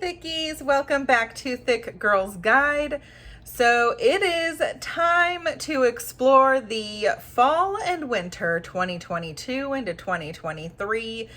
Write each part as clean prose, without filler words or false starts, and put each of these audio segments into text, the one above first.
Thickies, welcome back to Thick Girls Guide. So it is time to explore the fall and winter 2022 into 2023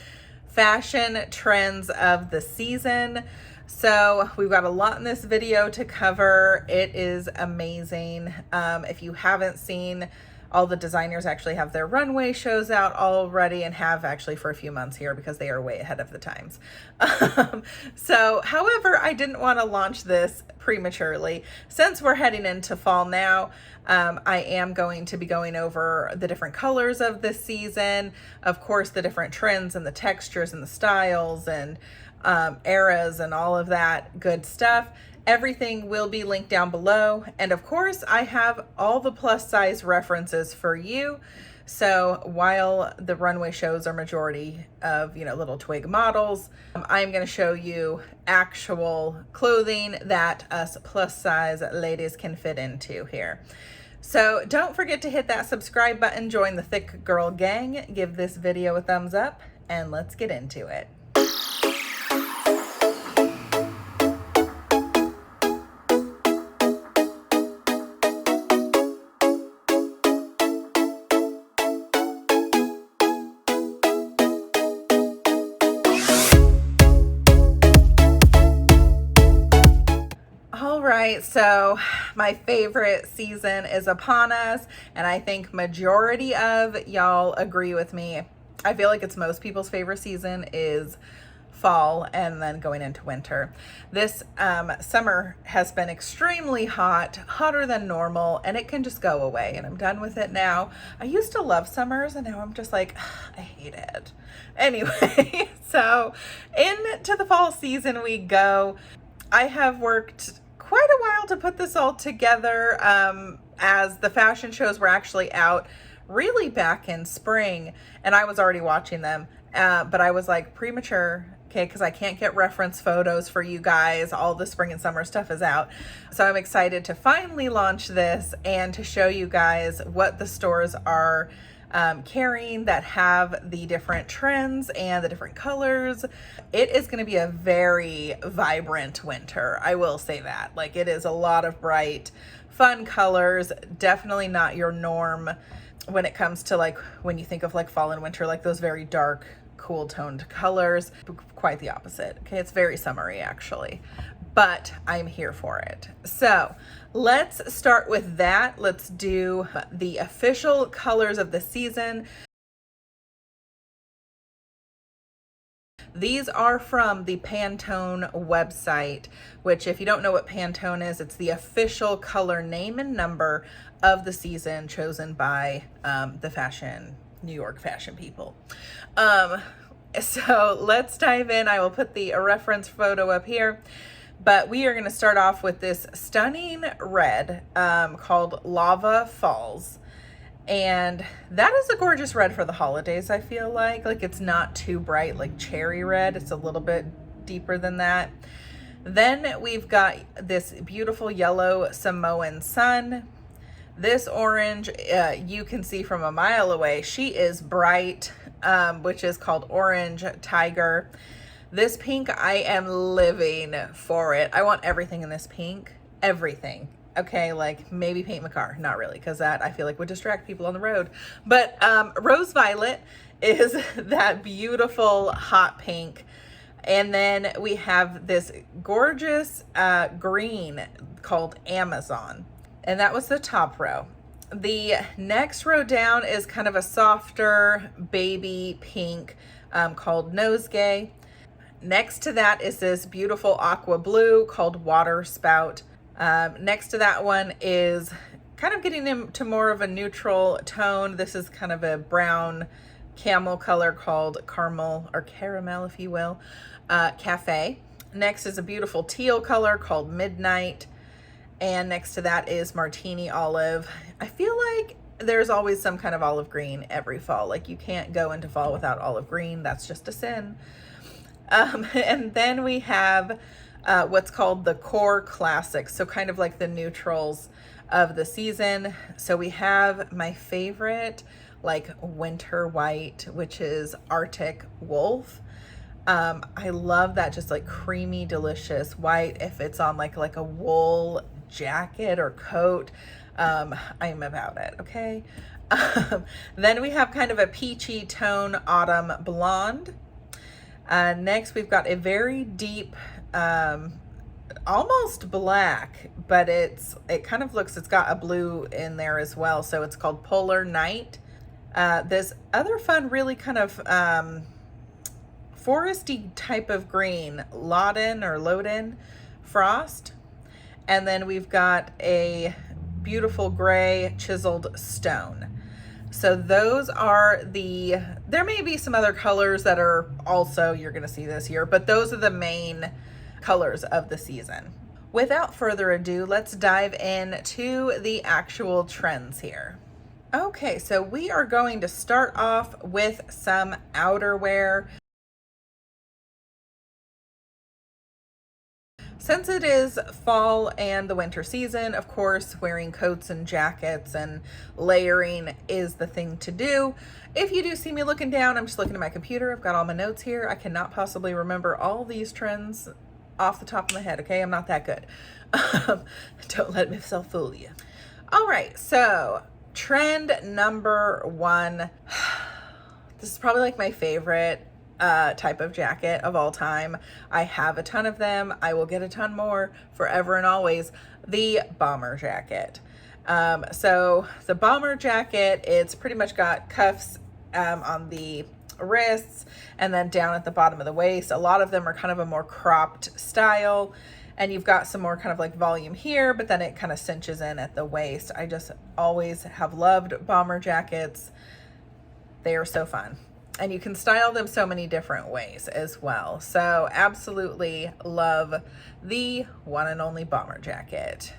fashion trends of the season. So we've got a lot in this video to cover. It is amazing. If you haven't seen, all the designers actually have their runway shows out already and have actually for a few months here because they are way ahead of the times. However, I didn't want to launch this prematurely. Since we're heading into fall now, I am going to be going over the different colors of this season, of course, the different trends and the textures and the styles and eras and all of that good stuff. Everything will be linked down below. And of course, I have all the plus size references for you. So while the runway shows are majority of, little twig models, I'm going to show you actual clothing that us plus size ladies can fit into here. So don't forget to hit that subscribe button, join the Thick Girl gang, give this video a thumbs up, and let's get into it. So my favorite season is upon us, and I think majority of y'all agree with me. I feel like it's most people's favorite season is fall and then going into winter. This summer has been extremely hot, hotter than normal, and it can just go away, and I'm done with it now. I used to love summers, and now I'm just like, I hate it. Anyway, so into the fall season we go. I have worked quite a while to put this all together, as the fashion shows were actually out really back in spring, and I was already watching them, but I was like premature, okay, because I can't get reference photos for you guys. All the spring and summer stuff is out. So I'm excited to finally launch this and to show you guys what the stores are carrying that have the different trends and the different colors. It is going to be a very vibrant winter. I will say that. Like, it is a lot of bright, fun colors. Definitely not your norm when it comes to like when you think of like fall and winter, like those very dark, cool toned colors. Quite the opposite. Okay, it's very summery actually, but I'm here for it. So let's start with that. Let's do the official colors of the season. These are from the Pantone website, which if you don't know what Pantone is, it's the official color name and number of the season chosen by the New York fashion people. So let's dive in. I will put the reference photo up here. But we are going to start off with this stunning red called Lava Falls. And that is a gorgeous red for the holidays, I feel like. Like, it's not too bright like cherry red. It's a little bit deeper than that. Then we've got this beautiful yellow Samoan sun. This orange, you can see from a mile away. She is bright, which is called Orange Tiger. This pink, I am living for it. I want everything in this pink, everything. Okay, like maybe paint my car, not really, because that I feel like would distract people on the road. But Rose Violet is that beautiful hot pink. And then we have this gorgeous green called Amazon. And that was the top row. The next row down is kind of a softer baby pink called Nosegay. Next to that is this beautiful aqua blue called Water Spout. Next to that one is kind of getting into more of a neutral tone. This is kind of a brown camel color called Caramel, or Caramel if you will, Cafe. Next is a beautiful teal color called Midnight. And next to that is Martini Olive. I feel like there's always some kind of olive green every fall. Like, you can't go into fall without olive green. That's just a sin. And then we have what's called the Core Classics. So kind of like the neutrals of the season. So we have my favorite like winter white, which is Arctic Wolf. I love that just like creamy, delicious white. If it's on like a wool jacket or coat, I'm about it, okay? Then we have kind of a peachy tone autumn blonde. Next, we've got a very deep, almost black, but it kind of looks, it's got a blue in there as well. So it's called Polar Night. This other fun, really kind of foresty type of green, Loden Frost. And then we've got a beautiful gray chiseled stone. So those are there may be some other colors that are also you're gonna see this year, but those are the main colors of the season. Without further ado, let's dive into the actual trends here. Okay, so we are going to start off with some outerwear. Since it is fall and the winter season, of course, wearing coats and jackets and layering is the thing to do. If you do see me looking down, I'm just looking at my computer. I've got all my notes here. I cannot possibly remember all these trends off the top of my head, okay? I'm not that good. Don't let myself fool you. All right, so trend number one. This is probably like my favorite type of jacket of all time. I have a ton of them. I will get a ton more forever and always. The bomber jacket. So the bomber jacket, it's pretty much got cuffs on the wrists and then down at the bottom of the waist. A lot of them are kind of a more cropped style, and you've got some more kind of like volume here, but then it kind of cinches in at the waist. I just always have loved bomber jackets. They are so fun. And you can style them so many different ways as well. So absolutely love the one and only bomber jacket.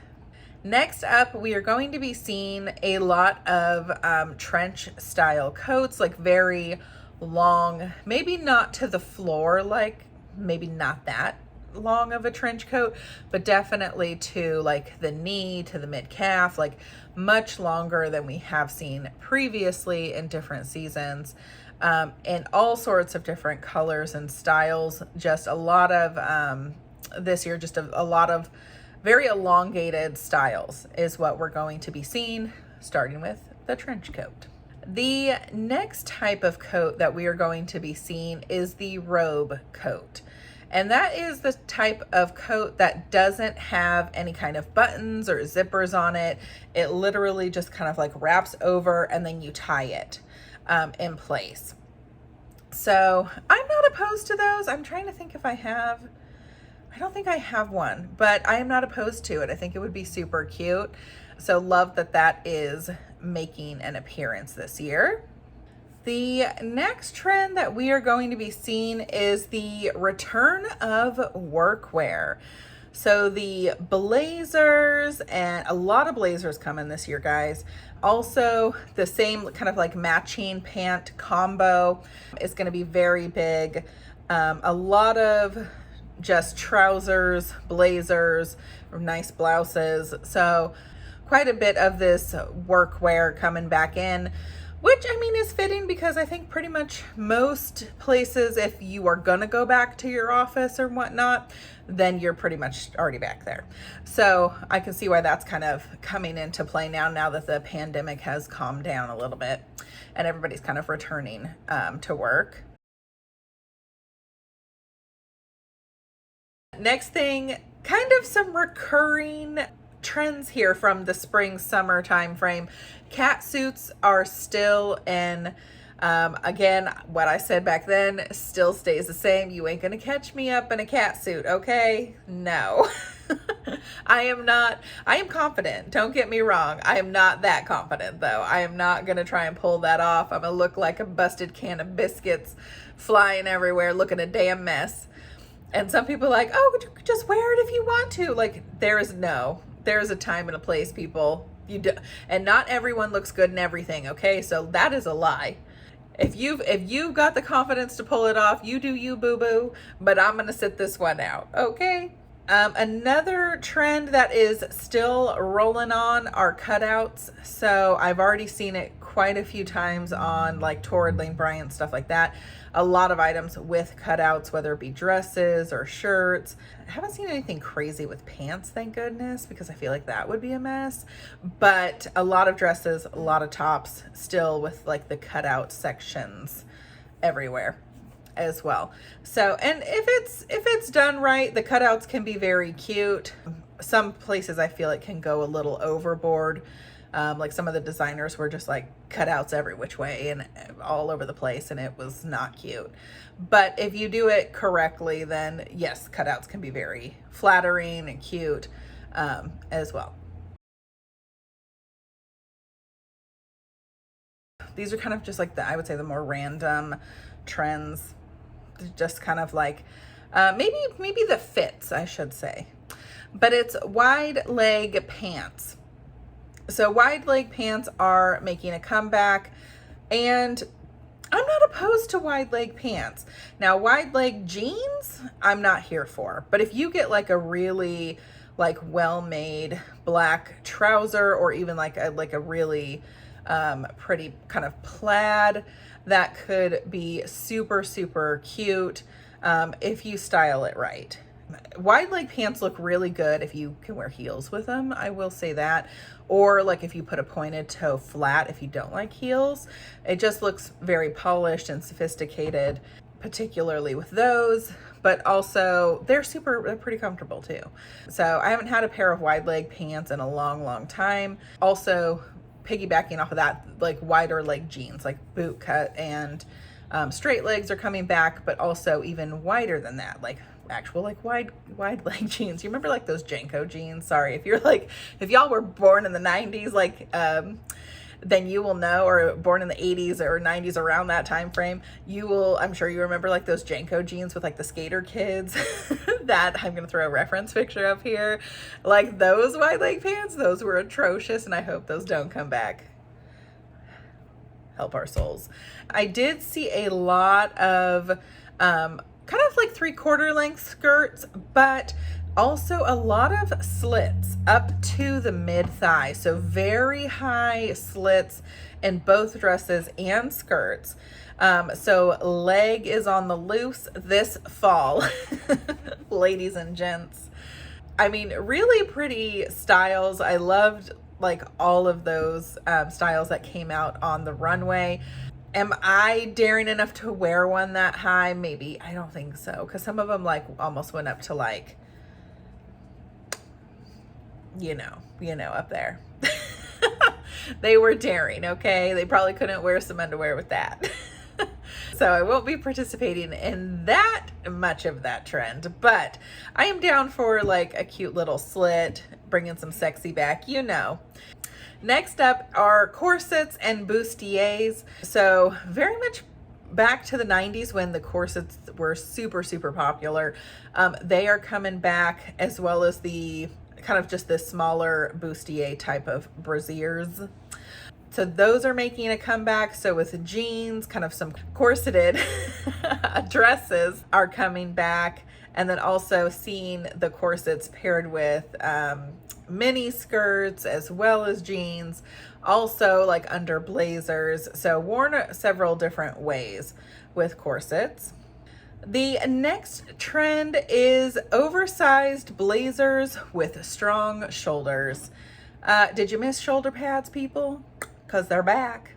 Next up, we are going to be seeing a lot of trench style coats, like very long, maybe not to the floor, like maybe not that long of a trench coat, but definitely to like the knee, to the mid calf, like much longer than we have seen previously in different seasons. In all sorts of different colors and styles. Just a lot of this year, just a lot of very elongated styles is what we're going to be seeing, starting with the trench coat. The next type of coat that we are going to be seeing is the robe coat. And that is the type of coat that doesn't have any kind of buttons or zippers on it. It literally just kind of like wraps over and then you tie it in place. So I'm not opposed to those. I'm trying to think if I don't think I have one, but I am not opposed to it. I think it would be super cute. So love that that is making an appearance this year. The next trend that we are going to be seeing is the return of workwear. So the blazers, and a lot of blazers coming this year, guys. Also, the same kind of like matching pant combo is going to be very big. A lot of just trousers, blazers, nice blouses. So quite a bit of this workwear coming back in, which I mean is fitting because I think pretty much most places, if you are gonna go back to your office or whatnot, then you're pretty much already back there. So I can see why that's kind of coming into play now that the pandemic has calmed down a little bit and everybody's kind of returning to work. Next thing, kind of some recurring trends here from the spring summer time frame. Cat suits are still in. Again, what I said back then still stays the same. You ain't gonna catch me up in a cat suit, okay? No. I am confident. Don't get me wrong. I am not that confident though. I am not gonna try and pull that off. I'm gonna look like a busted can of biscuits flying everywhere, looking a damn mess. And some people are like, oh, just wear it if you want to. Like, there is a time and a place, people. And not everyone looks good in everything, okay? So that is a lie. If you've got the confidence to pull it off, you do you, boo-boo. But I'm gonna sit this one out, okay? Another trend that is still rolling on are cutouts. So I've already seen it quite a few times on like Torrid Lane Bryant, stuff like that. A lot of items with cutouts, whether it be dresses or shirts. I haven't seen anything crazy with pants, thank goodness, because I feel like that would be a mess. But a lot of dresses, a lot of tops still with like the cutout sections everywhere as well. So, and if it's done right, the cutouts can be very cute. Some places I feel it can go a little overboard. Like some of the designers were just like cutouts every which way and all over the place, and it was not cute. But if you do it correctly, then yes, cutouts can be very flattering and cute as well. These are kind of just like I would say the more random trends, just kind of like maybe the fits, I should say. But it's wide leg pants. So wide leg pants are making a comeback, and I'm not opposed to wide leg pants. Now, wide leg jeans, I'm not here for. But if you get like a really like well-made black trouser, or even like a really pretty kind of plaid, that could be super, super cute if you style it right. Wide leg pants look really good if you can wear heels with them, I will say that. Or like if you put a pointed toe flat, if you don't like heels, it just looks very polished and sophisticated, particularly with those. But also they're pretty comfortable too. So I haven't had a pair of wide leg pants in a long, long time. Also, piggybacking off of that, like wider leg jeans, like boot cut and straight legs are coming back, but also even wider than that, like actual like wide leg jeans. You remember like those Janko jeans? Sorry, if y'all were born in the 90s, like then you will know, or born in the 80s or 90s, around that time frame, I'm sure you remember like those Janko jeans with like the skater kids. That I'm gonna throw a reference picture up here. Like those wide leg pants, those were atrocious, and I hope those don't come back. Help our souls. I did see a lot of kind of like 3/4 length skirts, but also a lot of slits up to the mid thigh. So very high slits in both dresses and skirts. So leg is on the loose this fall, ladies and gents. I mean, really pretty styles. I loved like all of those styles that came out on the runway. Am I daring enough to wear one that high? Maybe. I don't think so, because some of them like almost went up to like, you know, up there. They were daring, okay? They probably couldn't wear some underwear with that. So I won't be participating in that much of that trend, but I am down for like a cute little slit, bringing some sexy back, you know. Next up are corsets and bustiers. So very much back to the 90s when the corsets were super, super popular. They are coming back, as well as the kind of just this smaller bustier type of brasiers. So those are making a comeback. So with jeans, kind of some corseted dresses are coming back. And then also seeing the corsets paired with mini skirts as well as jeans, also like under blazers. So worn several different ways with corsets. The next trend is oversized blazers with strong shoulders. Did you miss shoulder pads, people? Because they're back.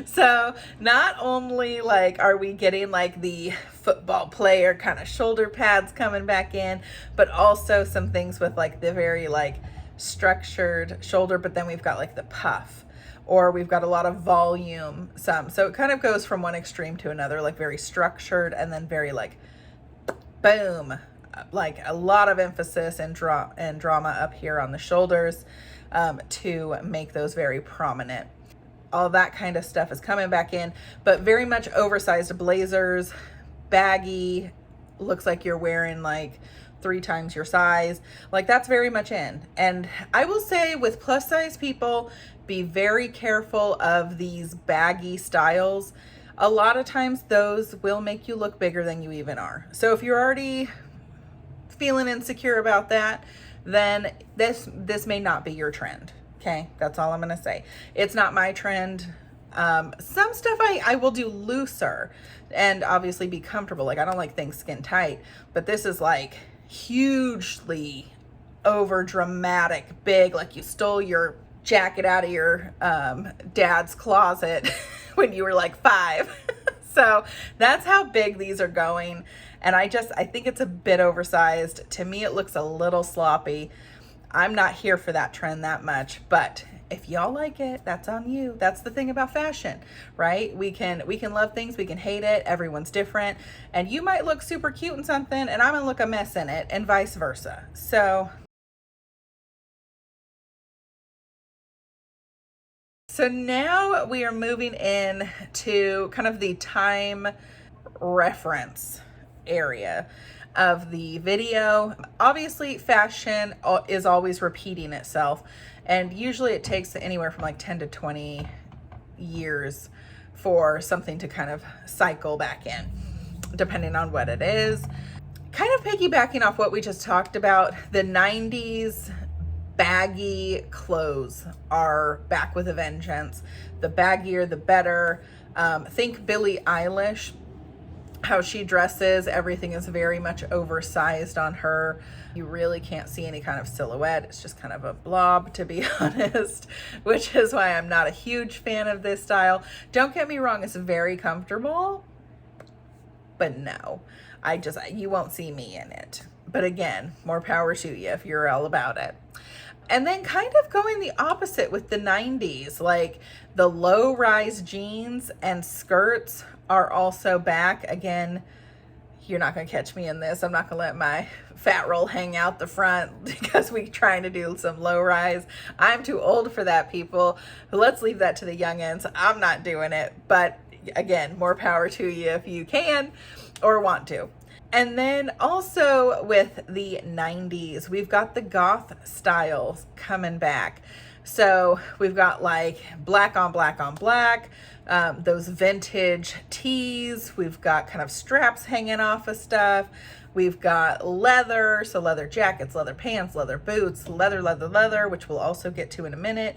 So not only like are we getting like the football player kind of shoulder pads coming back in, but also some things with like the very like structured shoulder, but then we've got like the puff, or we've got a lot of volume so it kind of goes from one extreme to another, like very structured and then very like boom, like a lot of emphasis and drama up here on the shoulders to make those very prominent. All that kind of stuff is coming back in, but very much oversized blazers, baggy, looks like you're wearing like 3 times your size. Like that's very much in. And I will say with plus size people, be very careful of these baggy styles. A lot of times those will make you look bigger than you even are. So if you're already feeling insecure about that, then this may not be your trend. Okay, that's all I'm gonna say. It's not my trend. Some stuff I will do looser and obviously be comfortable. Like, I don't like things skin tight, but this is like hugely over dramatic, big, like you stole your jacket out of your dad's closet when you were like 5. So that's how big these are going. And I think it's a bit oversized. To me, it looks a little sloppy. I'm not here for that trend that much, but if y'all like it, that's on you. That's the thing about fashion, right? We can love things, we can hate it. Everyone's different. And you might look super cute in something and I'm gonna look a mess in it, and vice versa. So now we are moving in to kind of the time reference area of the video. Obviously, fashion is always repeating itself, and usually it takes anywhere from like 10 to 20 years for something to kind of cycle back in, depending on what it is. Kind of piggybacking off what we just talked about, the 90s baggy clothes are back with a vengeance. The baggier, the better. Think Billie Eilish, how she dresses, everything is very much oversized on her. You really can't see any kind of silhouette. It's just kind of a blob, to be honest, which is why I'm not a huge fan of this style. Don't get me wrong, it's very comfortable, but no, you won't see me in it. But again, more power to you if you're all about it. And then kind of going the opposite with the 90s, like the low-rise jeans and skirts are also back. Again, you're not gonna catch me in this. I'm not gonna let my fat roll hang out the front because we're trying to do some low-rise. I'm too old for that, people. Let's leave that to the youngins. I'm not doing it. But again, more power to you if you can or want to. And then also with the 90s, we've got the goth styles coming back. So we've got like black on black on black, those vintage tees. We've got kind of straps hanging off of stuff. We've got leather, so leather jackets, leather pants, leather boots, leather, which we'll also get to in a minute.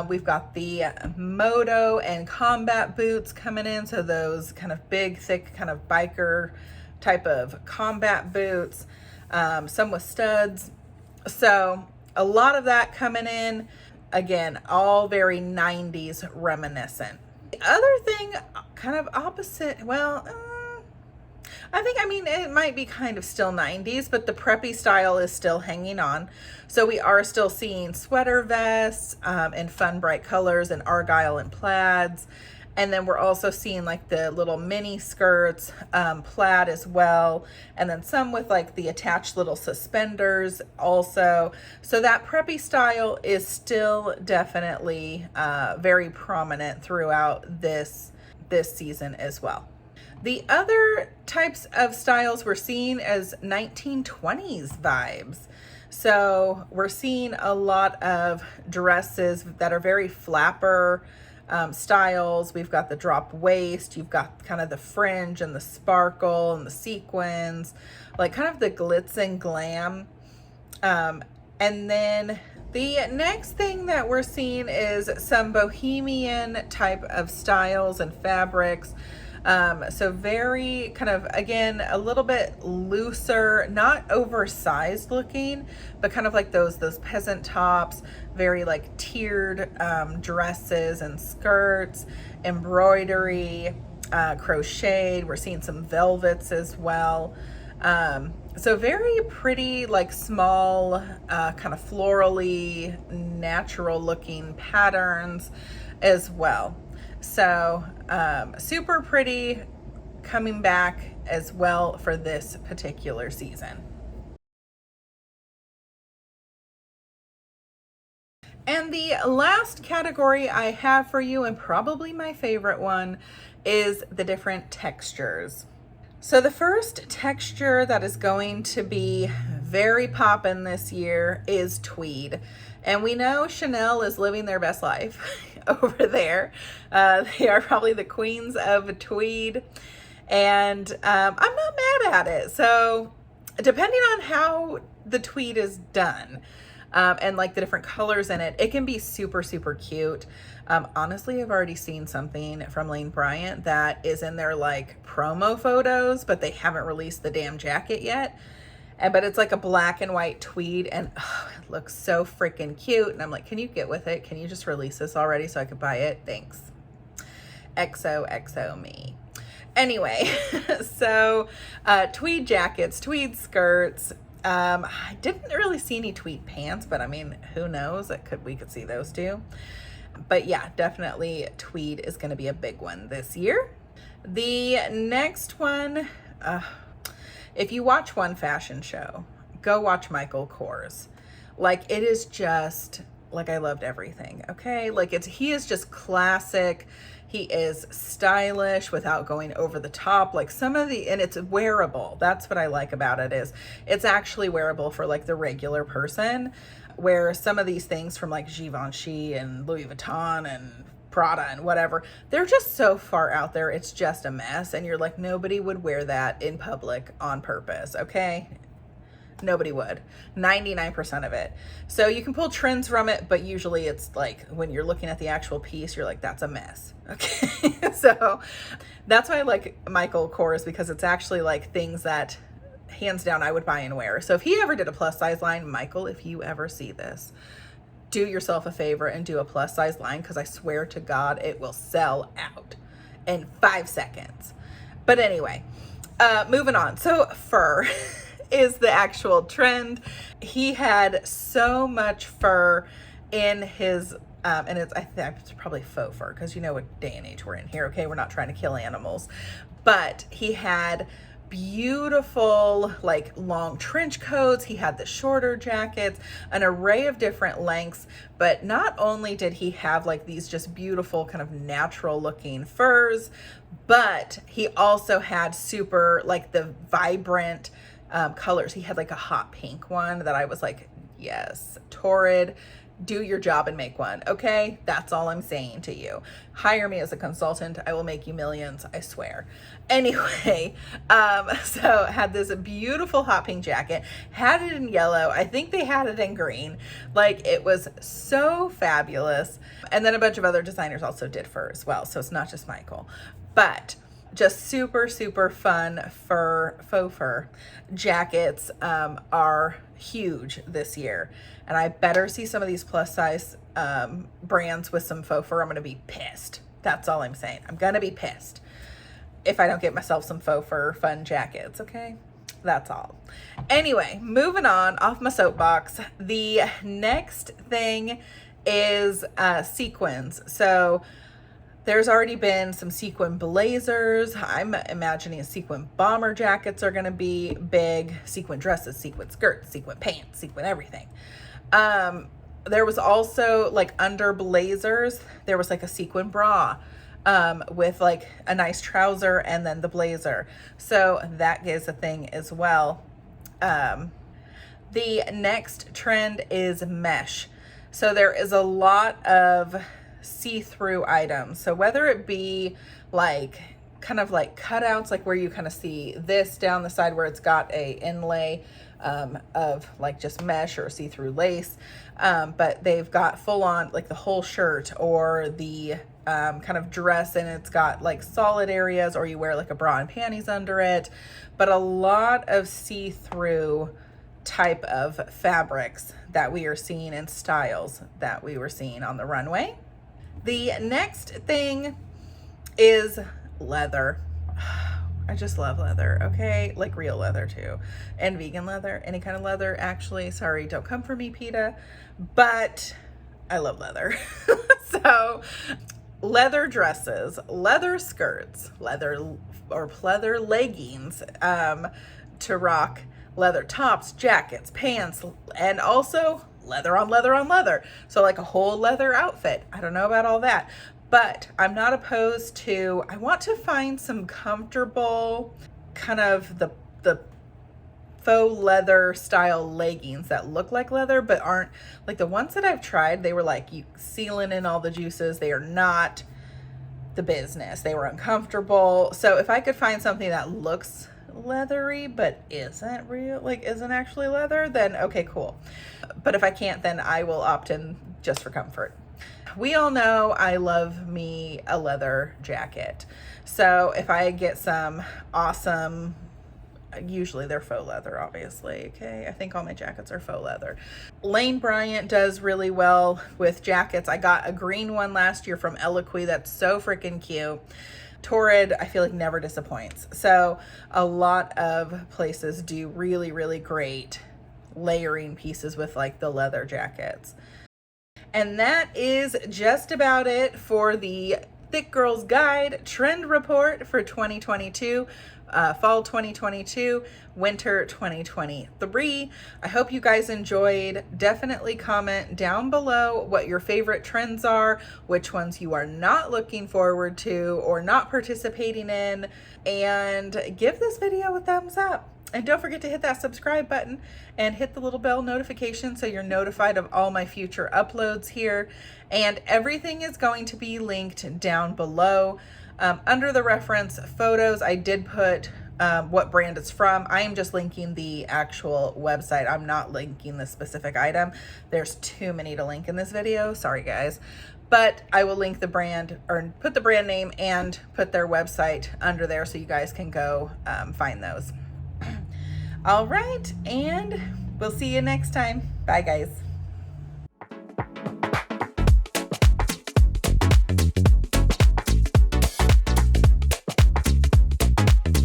We've got the moto and combat boots coming in. So those kind of big, thick, kind of biker type of combat boots, some with studs. So a lot of that coming in. Again, all very 90s reminiscent. The other thing, kind of opposite, well, I mean, it might be kind of still 90s, but the preppy style is still hanging on. So we are still seeing sweater vests in fun, bright colors, and argyle and plaids. And then we're also seeing like the little mini skirts, plaid as well. And then some with like the attached little suspenders also. So that preppy style is still definitely very prominent throughout this season as well. The other types of styles we're seeing as 1920s vibes. So we're seeing a lot of dresses that are very flapper styles. We've got the drop waist, you've got kind of the fringe and the sparkle and the sequins, like kind of the glitz and glam. And then the next thing that we're seeing is some bohemian type of styles and fabrics. So very kind of, again, a little bit looser, not oversized looking, but kind of like those peasant tops, very like tiered dresses and skirts, embroidery, crocheted. We're seeing some velvets as well. So very pretty, like small, kind of florally, natural looking patterns as well. So super pretty, coming back as well for this particular season. And the last category I have for you, and probably my favorite one, is the different textures. So the first texture that is going to be very poppin' this year is tweed. And we know Chanel is living their best life over there. They are probably the queens of tweed. And I'm not mad at it. So depending on how the tweed is done, and like the different colors in it, it can be super, super cute. Honestly, I've already seen something from Lane Bryant that is in their like promo photos, but they haven't released the damn jacket yet. But it's like a black and white tweed, and oh, it looks so freaking cute. And I'm like, can you get with it? Can you just release this already so I could buy it? Thanks. XOXO me. Anyway, so tweed jackets, tweed skirts. I didn't really see any tweed pants, but I mean, who knows? We could see those too. But yeah, definitely tweed is going to be a big one this year. The next one, if you watch one fashion show, go watch Michael Kors. Like, it is just like, I loved everything. Okay. Like, he is just classic. He is stylish without going over the top. Like and it's wearable. That's what I like about it, is it's actually wearable for like the regular person, where some of these things from like Givenchy and Louis Vuitton and Prada and whatever, they're just so far out there. It's just a mess. And you're like, nobody would wear that in public on purpose. Okay. Nobody would. 99% of it. So you can pull trends from it, but usually it's like when you're looking at the actual piece, you're like, that's a mess. Okay. So that's why I like Michael Kors, because it's actually like things that hands down I would buy and wear. So if he ever did a plus size line, Michael, if you ever see this, do yourself a favor and do a plus size line, because I swear to God, it will sell out in 5 seconds. But anyway, moving on. So fur is the actual trend. He had so much fur in his, and I think it's probably faux fur, because you know what day and age we're in here. Okay. We're not trying to kill animals, but he had beautiful like long trench coats. He had the shorter jackets, an array of different lengths. But not only did he have like these just beautiful kind of natural looking furs, but he also had super like the vibrant colors. He had like a hot pink one that I was like, yes, Torrid, do your job and make one. Okay. That's all I'm saying to you. Hire me as a consultant. I will make you millions. I swear. Anyway, so had this beautiful hot pink jacket, had it in yellow. I think they had it in green. Like, it was so fabulous. And then a bunch of other designers also did fur as well. So it's not just Michael, but just super, super fun faux fur jackets are huge this year. And I better see some of these plus size brands with some faux fur. I'm going to be pissed. That's all I'm saying. I'm going to be pissed if I don't get myself some faux fur fun jackets. Okay. That's all. Anyway, moving on off my soapbox. The next thing is sequins. So there's already been some sequin blazers. I'm imagining sequin bomber jackets are going to be big. Sequin dresses, sequin skirts, sequin pants, sequin everything. There was also like under blazers, there was like a sequin bra with like a nice trouser and then the blazer. So that is a thing as well. The next trend is mesh. So there is a lot of see-through items. So whether it be like kind of like cutouts, like where you kind of see this down the side where it's got a inlay of like just mesh or see-through lace, but they've got full on like the whole shirt, or the kind of dress and it's got like solid areas, or you wear like a bra and panties under it, but a lot of see-through type of fabrics that we are seeing and styles that we were seeing on the runway. The next thing is leather. I just love leather, okay? Like real leather too. And vegan leather, any kind of leather, actually. Sorry, don't come for me, PETA. But I love leather. So leather dresses, leather skirts, leather or pleather leggings to rock, leather tops, jackets, pants, and also leather on leather on leather. So like a whole leather outfit. I don't know about all that, but I'm not opposed to, I want to find some comfortable kind of the faux leather style leggings that look like leather, but aren't like the ones that I've tried. They were like you sealing in all the juices. They are not the business. They were uncomfortable. So if I could find something that looks leathery but isn't real, like isn't actually leather, then okay, cool. But if I can't, then I will opt in just for comfort. We all know I love me a leather jacket. So if I get some awesome, usually they're faux leather, obviously. Okay, I think all my jackets are faux leather. Lane Bryant does really well with jackets. I got a green one last year from Eloquy that's so freaking cute. Torrid, I feel like never disappoints. So a lot of places do really, really great layering pieces with like the leather jackets. And that is just about it for the Thick Girls Guide Trend Report for 2022. Fall 2022, winter 2023. I hope you guys enjoyed. Definitely comment down below what your favorite trends are, which ones you are not looking forward to or not participating in, and give this video a thumbs up. And don't forget to hit that subscribe button and hit the little bell notification so you're notified of all my future uploads here. And everything is going to be linked down below. Under the reference photos, I did put what brand it's from. I am just linking the actual website. I'm not linking the specific item. There's too many to link in this video. Sorry, guys. But I will link the brand, or put the brand name and put their website under there so you guys can go find those. All right, and we'll see you next time. Bye, guys.